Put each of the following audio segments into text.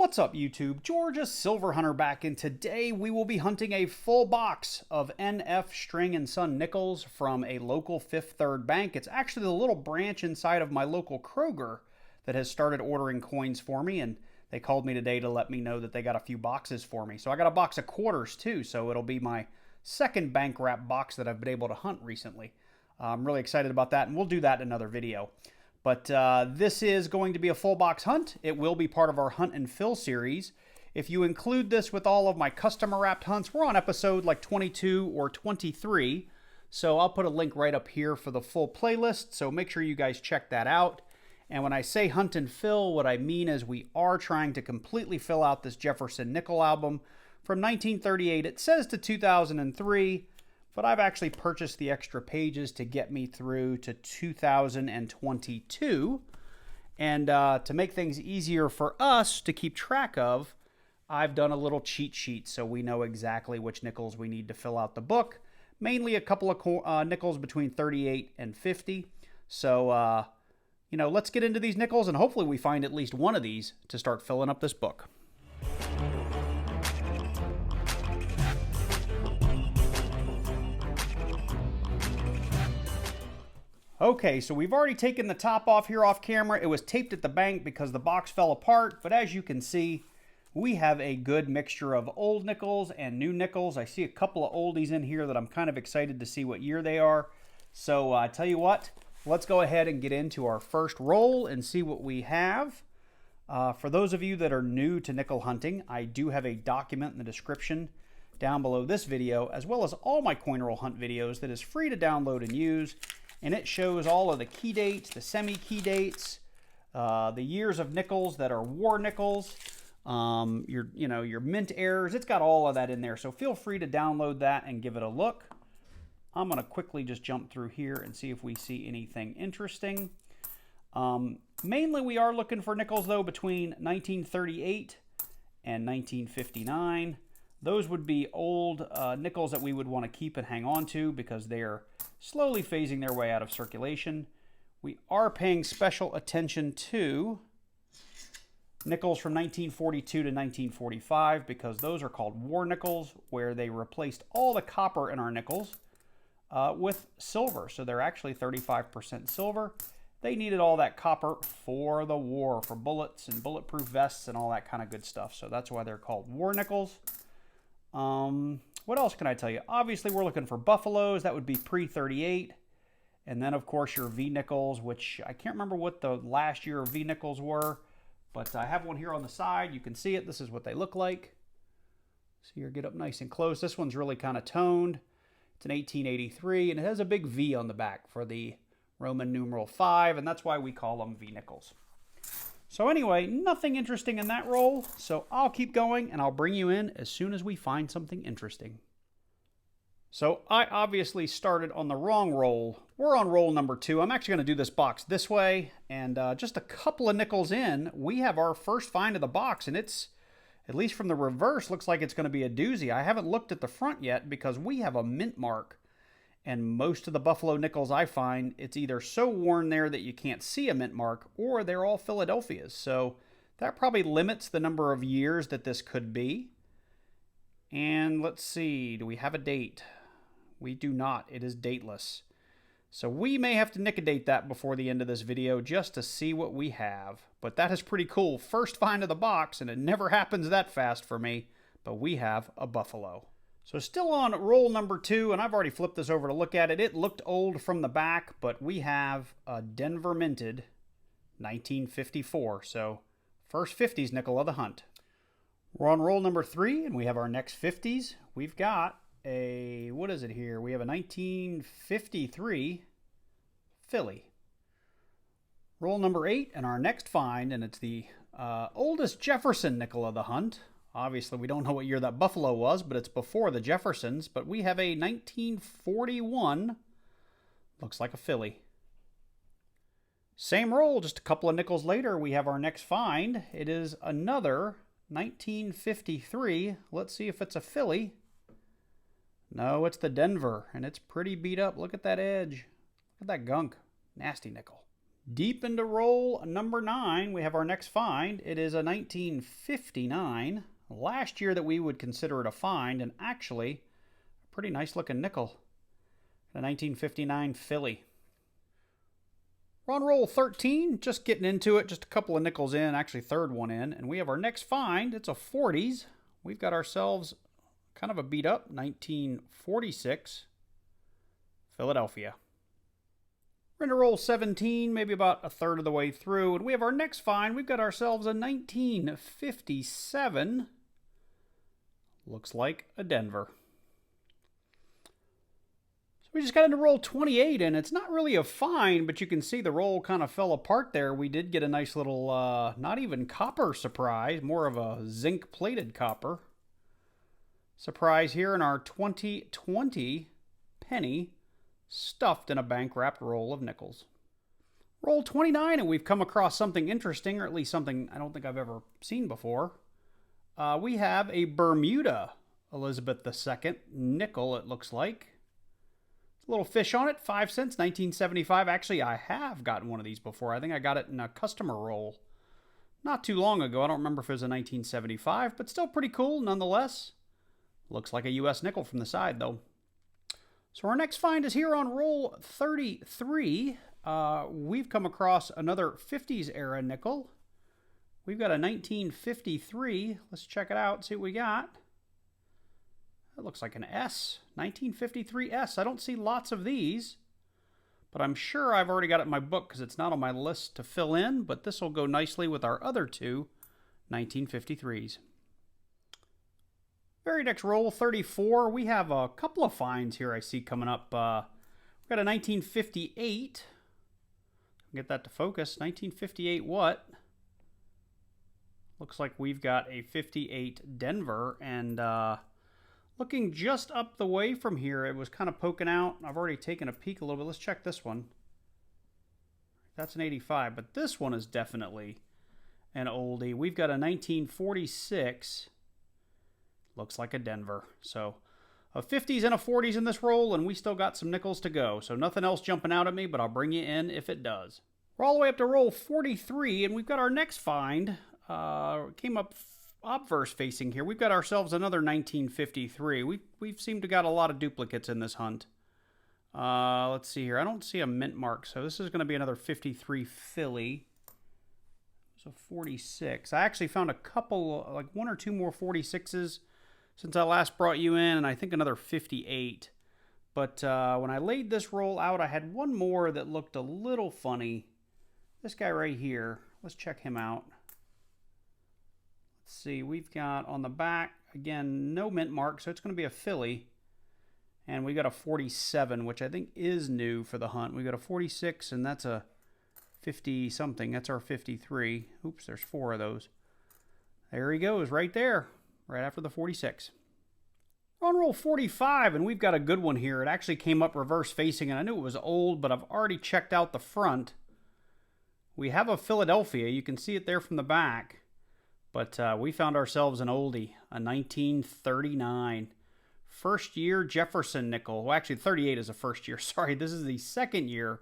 What's up YouTube? Georgia Silver Hunter back, and today we will be hunting a full box of NF String & Son nickels from a local Fifth Third bank. It's actually the little branch inside of my local Kroger that has started ordering coins for me, and they called me today to let me know that they got a few boxes for me. So I got a box of quarters too, so it'll be my second bank wrap box that I've been able to hunt recently. I'm really excited about that, and we'll do that in another video. But this is going to be a full box hunt. It will be part of our Hunt and Fill series. If you include this with all of my customer wrapped hunts, we're on episode like 22 or 23. So I'll put a link right up here for the full playlist. So make sure you guys check that out. And when I say Hunt and Fill, what I mean is we are trying to completely fill out this Jefferson nickel album from 1938. It says to 2003. But I've actually purchased the extra pages to get me through to 2022. And to make things easier for us to keep track of, I've done a little cheat sheet so we know exactly which nickels we need to fill out the book. Mainly a couple of nickels between 38 and 50. So, let's get into these nickels, and hopefully we find at least one of these to start filling up this book. Okay, so we've already taken the top off here off camera. It was taped at the bank because the box fell apart, but as you can see, we have a good mixture of old nickels and new nickels. I see a couple of oldies in here that I'm kind of excited to see what year they are. So I tell you what, let's go ahead and get into our first roll and see what we have. For those of you that are new to nickel hunting, I do have a document in the description down below this video, as well as all my coin roll hunt videos, that is free to download and use. And it shows all of the key dates, the semi-key dates, the years of nickels that are war nickels, your mint errors. It's got all of that in there. So feel free to download that and give it a look. I'm going to quickly just jump through here and see if we see anything interesting. Mainly we are looking for nickels, though, between 1938 and 1959. Those would be old nickels that we would want to keep and hang on to because they're slowly phasing their way out of circulation. We are paying special attention to nickels from 1942 to 1945 because those are called war nickels, where they replaced all the copper in our nickels with silver. So they're actually 35% silver. They needed all that copper for the war, for bullets and bulletproof vests and all that kind of good stuff. So that's why they're called war nickels. What else can I tell you? Obviously, we're looking for buffaloes. That would be pre-38. And then, of course, your V-nickels, which I can't remember what the last year of V-nickels were, but I have one here on the side. You can see it. This is what they look like. So here, get up nice and close. This one's really kind of toned. It's an 1883, and it has a big V on the back for the Roman numeral 5, and that's why we call them V-nickels. So anyway, nothing interesting in that roll, so I'll keep going and I'll bring you in as soon as we find something interesting. So I obviously started on the wrong roll. We're on roll number 2. I'm actually going to do this box this way, and just a couple of nickels in, we have our first find of the box, and it's, at least from the reverse, looks like it's going to be a doozy. I haven't looked at the front yet because we have a mint mark. And most of the buffalo nickels I find, it's either so worn there that you can't see a mint mark, or they're all Philadelphia's. So that probably limits the number of years that this could be. And let's see, do we have a date? We do not. It is dateless. So we may have to nick-a-date that before the end of this video just to see what we have. But that is pretty cool. First find of the box, and it never happens that fast for me, but we have a buffalo. So still on roll number 2, and I've already flipped this over to look at it. It looked old from the back, but we have a Denver minted 1954. So first 50s nickel of the hunt. We're on roll number 3, and we have our next 50s. We've got a, what is it here? We have a 1953 Philly. Roll number 8, and our next find, and it's the oldest Jefferson nickel of the hunt. Obviously, we don't know what year that buffalo was, but it's before the Jeffersons. But we have a 1941, looks like a Philly. Same roll, just a couple of nickels later, we have our next find. It is another 1953. Let's see if it's a Philly. No, it's the Denver, and it's pretty beat up. Look at that edge. Look at that gunk. Nasty nickel. Deep into roll number 9, we have our next find. It is a 1959. Last year that we would consider it a find, and actually a pretty nice looking nickel. A 1959 Philly. We're on roll 13, just getting into it, just a couple of nickels in, actually third one in, and we have our next find. It's a 40s. We've got ourselves kind of a beat up 1946 Philadelphia. We're into roll 17, maybe about a third of the way through, and we have our next find. We've got ourselves a 1957. Looks like a Denver. So we just got into roll 28, and it's not really a find, but you can see the roll kind of fell apart there. We did get a nice little, not even copper surprise, more of a zinc-plated copper surprise here in our 2020 penny stuffed in a bank-wrapped roll of nickels. Roll 29, and we've come across something interesting, or at least something I don't think I've ever seen before. We have a Bermuda Elizabeth II nickel, it looks like. A little fish on it, 5 cents, 1975. Actually, I have gotten one of these before. I think I got it in a customer roll not too long ago. I don't remember if it was a 1975, but still pretty cool nonetheless. Looks like a U.S. nickel from the side, though. So our next find is here on roll 33. We've come across another 50s era nickel. We've got a 1953. Let's check it out, see what we got. It looks like an S, 1953 S. I don't see lots of these, but I'm sure I've already got it in my book because it's not on my list to fill in, but this will go nicely with our other two 1953s. Very next roll, 34. We have a couple of finds here I see coming up. We've got a 1958. Get that to focus. 1958 what? Looks like we've got a 58 Denver, and looking just up the way from here, it was kind of poking out. I've already taken a peek a little bit. Let's check this one. That's an 85, but this one is definitely an oldie. We've got a 1946. Looks like a Denver. So a 50s and a 40s in this roll, and we still got some nickels to go. So nothing else jumping out at me, but I'll bring you in if it does. We're all the way up to roll 43, and we've got our next find. Came up obverse facing here. We've got ourselves another 1953. We've seemed to got a lot of duplicates in this hunt. Let's see here. I don't see a mint mark, so this is going to be another 53 Philly. So 46. I actually found a couple, like one or two more 46s since I last brought you in, and I think another 58. But when I laid this roll out, I had one more that looked a little funny. This guy right here. Let's check him out. Let's see, we've got on the back, again, no mint mark, so it's going to be a Philly. And we got a 47, which I think is new for the hunt. We got a 46, and that's a 50-something. That's our 53. Oops, there's 4 of those. There he goes, right there, right after the 46. We're on roll 45, and we've got a good one here. It actually came up reverse facing, and I knew it was old, but I've already checked out the front. We have a Philadelphia. You can see it there from the back. But we found ourselves an oldie, a 1939. First year Jefferson nickel. Well, actually, 38 is a first year. Sorry, this is the second year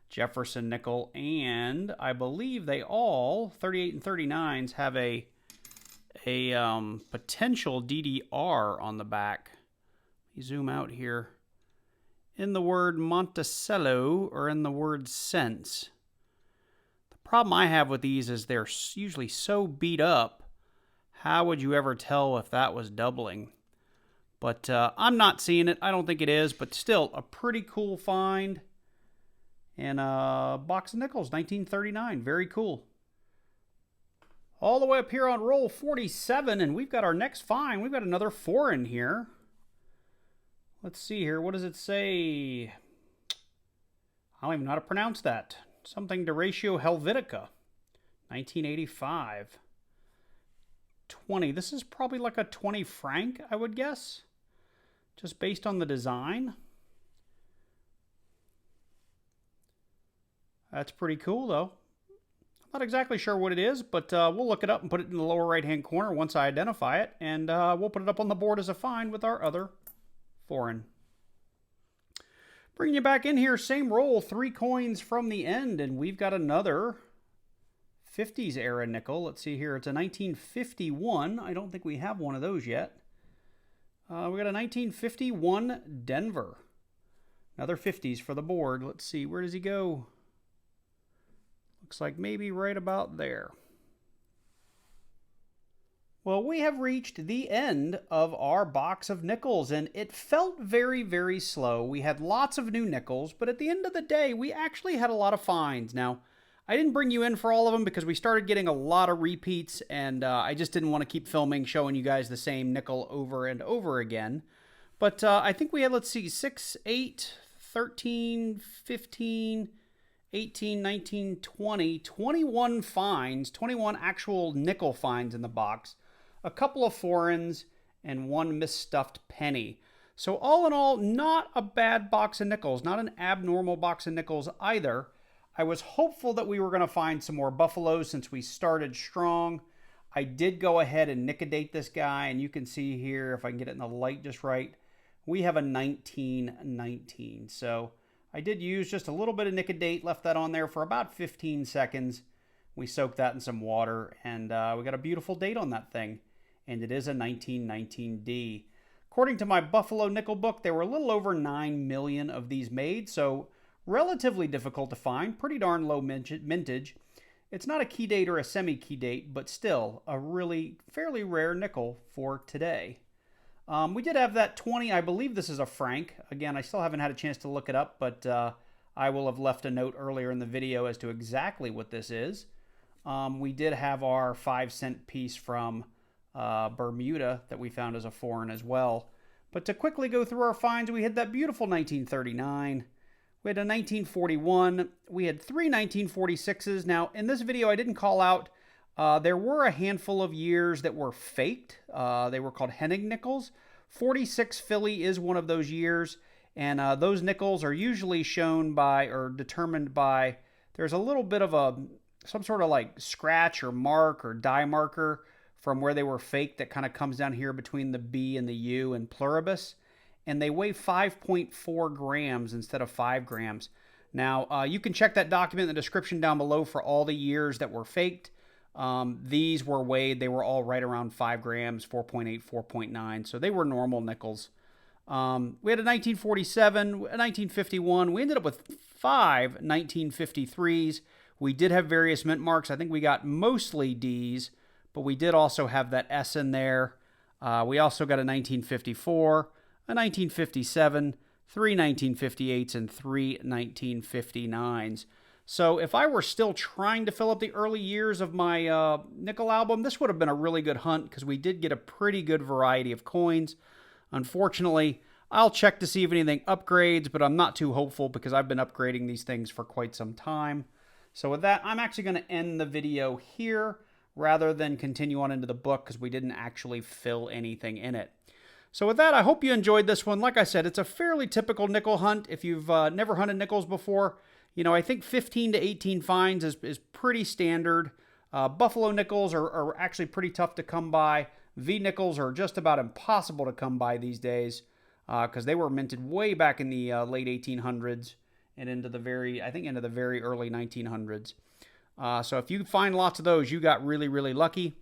Jefferson nickel. And I believe they all, 38 and 39s, have a potential DDR on the back. Let me zoom out here. In the word Monticello, or in the word cents. Problem I have with these is they're usually so beat up. How would you ever tell if that was doubling? But I'm not seeing it. I don't think it is, but still a pretty cool find. And a box of nickels, 1939. Very cool. All the way up here on roll 47, and we've got our next find. We've got another foreign here. Let's see here. What does it say? I don't even know how to pronounce that. Something Deratio Helvetica, 1985. 20. This is probably like a 20 franc, I would guess, just based on the design. That's pretty cool, though. I'm not exactly sure what it is, but we'll look it up and put it in the lower right-hand corner once I identify it, and we'll put it up on the board as a find with our other foreign. Bringing you back in here, same roll, 3 coins from the end, and we've got another 50s era nickel. Let's see here, it's a 1951. I don't think we have one of those yet. We got a 1951 Denver. Another 50s for the board. Let's see, where does he go? Looks like maybe right about there. Well, we have reached the end of our box of nickels, and it felt very, very slow. We had lots of new nickels, but at the end of the day, we actually had a lot of finds. Now, I didn't bring you in for all of them because we started getting a lot of repeats, and I just didn't want to keep filming, showing you guys the same nickel over and over again. But I think we had, let's see, 6, 8, 13, 15, 18, 19, 20, 21 finds, 21 actual nickel finds in the box. A couple of foreigns, and 1 misstuffed penny. So all in all, not a bad box of nickels, not an abnormal box of nickels either. I was hopeful that we were going to find some more buffaloes since we started strong. I did go ahead and nicodate this guy, and you can see here, if I can get it in the light just right, we have a 1919. So I did use just a little bit of nicodate, left that on there for about 15 seconds. We soaked that in some water, and we got a beautiful date on that thing. And it is a 1919D. According to my Buffalo Nickel book, there were a little over 9 million of these made, so relatively difficult to find, pretty darn low mintage. It's not a key date or a semi-key date, but still a really fairly rare nickel for today. We did have that 20, I believe this is a franc. Again, I still haven't had a chance to look it up, but I will have left a note earlier in the video as to exactly what this is. We did have our 5-cent piece from Bermuda that we found as a foreign as well. But to quickly go through our finds, we had that beautiful 1939. We had a 1941. We had 3 1946s. Now, in this video, I didn't call out, there were a handful of years that were faked. They were called Hennig nickels. 46 Philly is one of those years. And those nickels are usually shown by, or determined by, there's a little bit of some sort of like scratch or mark or die marker from where they were faked that kind of comes down here between the B and the U and pluribus. And they weigh 5.4 grams instead of 5 grams. Now, you can check that document in the description down below for all the years that were faked. These were weighed. They were all right around 5 grams, 4.8, 4.9. So they were normal nickels. We had a 1947, a 1951. We ended up with 5 1953s. We did have various mint marks. I think we got mostly Ds, but we did also have that S in there. We also got a 1954, a 1957, 3 1958s, and 3 1959s. So if I were still trying to fill up the early years of my nickel album, this would have been a really good hunt because we did get a pretty good variety of coins. Unfortunately, I'll check to see if anything upgrades, but I'm not too hopeful because I've been upgrading these things for quite some time. So with that, I'm actually going to end the video here rather than continue on into the book because we didn't actually fill anything in it. So with that, I hope you enjoyed this one. Like I said, it's a fairly typical nickel hunt. If you've never hunted nickels before, you know, I think 15 to 18 finds is pretty standard. Buffalo nickels are actually pretty tough to come by. V nickels are just about impossible to come by these days because they were minted way back in the late 1800s and into the very early 1900s. So if you find lots of those, you got really, really lucky.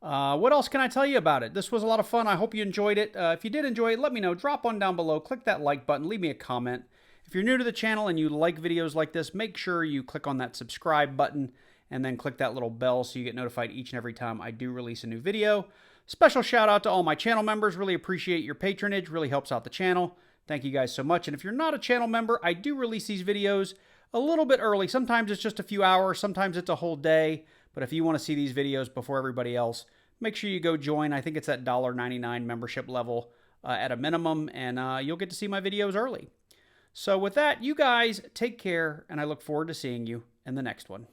What else can I tell you about it? This was a lot of fun. I hope you enjoyed it. If you did enjoy it, let me know. Drop one down below. Click that like button. Leave me a comment. If you're new to the channel and you like videos like this, make sure you click on that subscribe button and then click that little bell so you get notified each and every time I do release a new video. Special shout out to all my channel members. Really appreciate your patronage. Really helps out the channel. Thank you guys so much. And if you're not a channel member, I do release these videos a little bit early. Sometimes it's just a few hours. Sometimes it's a whole day. But if you want to see these videos before everybody else, make sure you go join. I think it's at $1.99 membership level at a minimum. And you'll get to see my videos early. So with that, you guys take care. And I look forward to seeing you in the next one.